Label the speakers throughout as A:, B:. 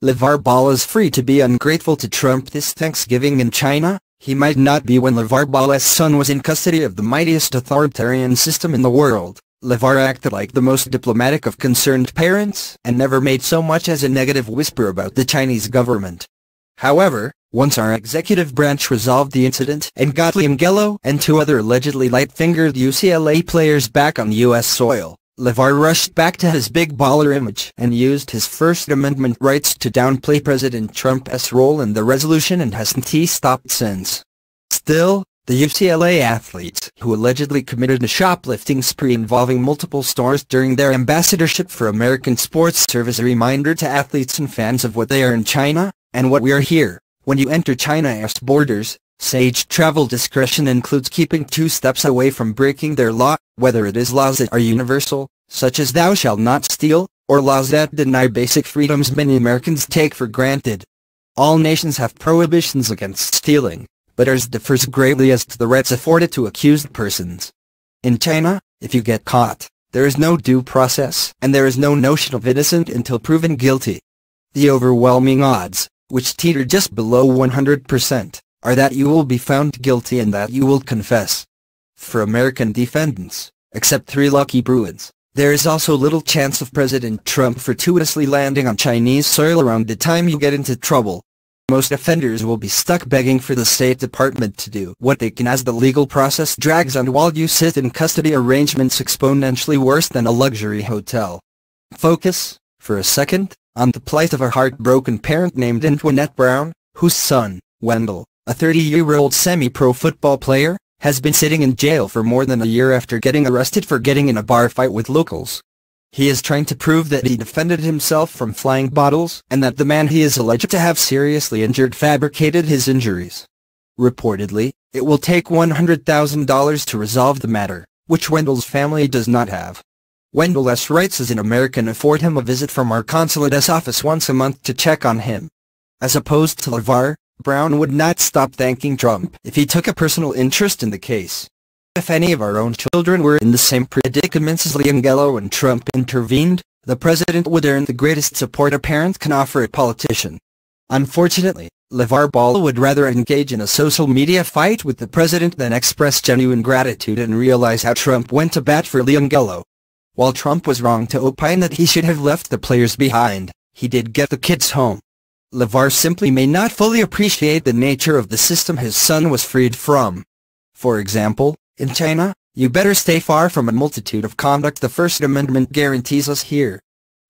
A: LaVar Ball is free to be ungrateful to Trump this Thanksgiving in China. He might not be when LaVar Ball's son was in custody of the mightiest authoritarian system in the world. LaVar acted like the most diplomatic of concerned parents and never made so much as a negative whisper about the Chinese government. However, once our executive branch resolved the incident and got Ungrateful and two other allegedly light-fingered UCLA players back on U.S. soil, LaVar rushed back to his big baller image and used his First Amendment rights to downplay President Trump's role in the resolution and hasn't stopped since. Still, the UCLA athletes, who allegedly committed a shoplifting spree involving multiple stores during their ambassadorship for American sports, serve as a reminder to athletes and fans of what they are in China, and what we are here. When you enter China's borders, sage travel discretion includes keeping 2 steps away from breaking their law, whether it is laws that are universal, such as thou shalt not steal, or laws that deny basic freedoms many Americans take for granted. All nations have prohibitions against stealing, but ours differs greatly as to the rights afforded to accused persons. In China, if you get caught, there is no due process, and there is no notion of innocent until proven guilty. The overwhelming odds, which teeter just below 100%, are that you will be found guilty and that you will confess. For American defendants, except 3 lucky Bruins, there is also little chance of President Trump fortuitously landing on Chinese soil around the time you get into trouble. Most offenders will be stuck begging for the State Department to do what they can as the legal process drags on while you sit in custody, arrangements exponentially worse than a luxury hotel. Focus, for a second, on the plight of a heartbroken parent named Antoinette Brown, whose son, Wendell, a 30-year-old semi-pro football player, has been sitting in jail for more than a year after getting arrested for getting in a bar fight with locals. He is trying to prove that he defended himself from flying bottles and that the man he is alleged to have seriously injured fabricated his injuries. Reportedly, it will take $100,000 to resolve the matter, which Wendell's family does not have. Wendell's rights as an American afford him a visit from our consulate's office once a month to check on him. As opposed to LaVar, Brown would not stop thanking Trump if he took a personal interest in the case. If any of our own children were in the same predicaments as Ungrateful and Trump intervened, the president would earn the greatest support a parent can offer a politician. Unfortunately, LaVar Ball would rather engage in a social media fight with the president than express genuine gratitude and realize how Trump went to bat for Ungrateful. While Trump was wrong to opine that he should have left the players behind, he did get the kids home. LaVar simply may not fully appreciate the nature of the system his son was freed from. For example, in China, you better stay far from a multitude of conduct the First Amendment guarantees us here.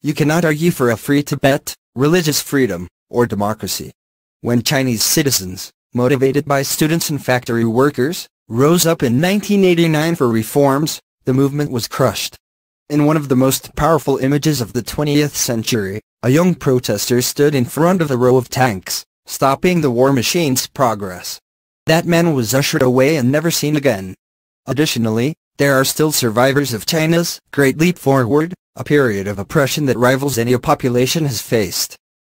A: You cannot argue for a free Tibet, religious freedom, or democracy. When Chinese citizens, motivated by students and factory workers, rose up in 1989 for reforms, the movement was crushed. In one of the most powerful images of the 20th century, a young protester stood in front of a row of tanks, stopping the war machine's progress. That man was ushered away and never seen again. Additionally, there are still survivors of China's Great Leap Forward, a period of oppression that rivals any a population has faced.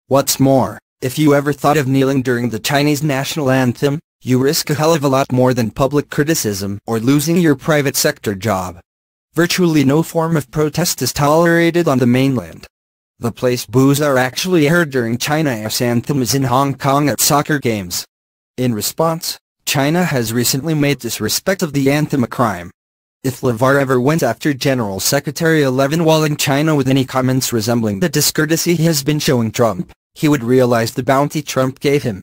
A: What's more, if you ever thought of kneeling during the Chinese national anthem, you risk a hell of a lot more than public criticism or losing your private sector job. Virtually no form of protest is tolerated on the mainland. The place boos are actually heard during China's anthem is in Hong Kong at soccer games. In response, China has recently made disrespect of the anthem a crime. If LaVar ever went after General Secretary Levin while in China with any comments resembling the discourtesy he has been showing Trump, he would realize the bounty Trump gave him.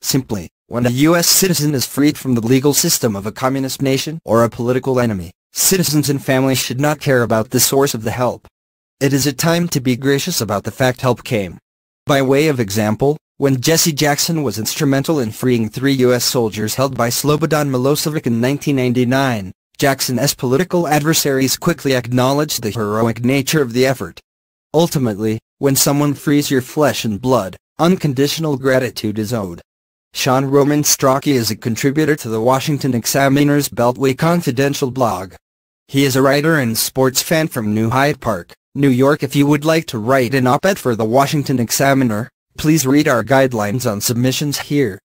A: Simply, when a U.S. citizen is freed from the legal system of a communist nation or a political enemy, citizens and families should not care about the source of the help. It is a time to be gracious about the fact help came. By way of example, when Jesse Jackson was instrumental in freeing 3 U.S. soldiers held by Slobodan Milosevic in 1999, Jackson's political adversaries quickly acknowledged the heroic nature of the effort. Ultimately, when someone frees your flesh and blood, unconditional gratitude is owed. Sean Roman Strachey is a contributor to the Washington Examiner's Beltway Confidential blog. He is a writer and sports fan from New Hyde Park, New York. If you would like to write an op-ed for the Washington Examiner, please read our guidelines on submissions here.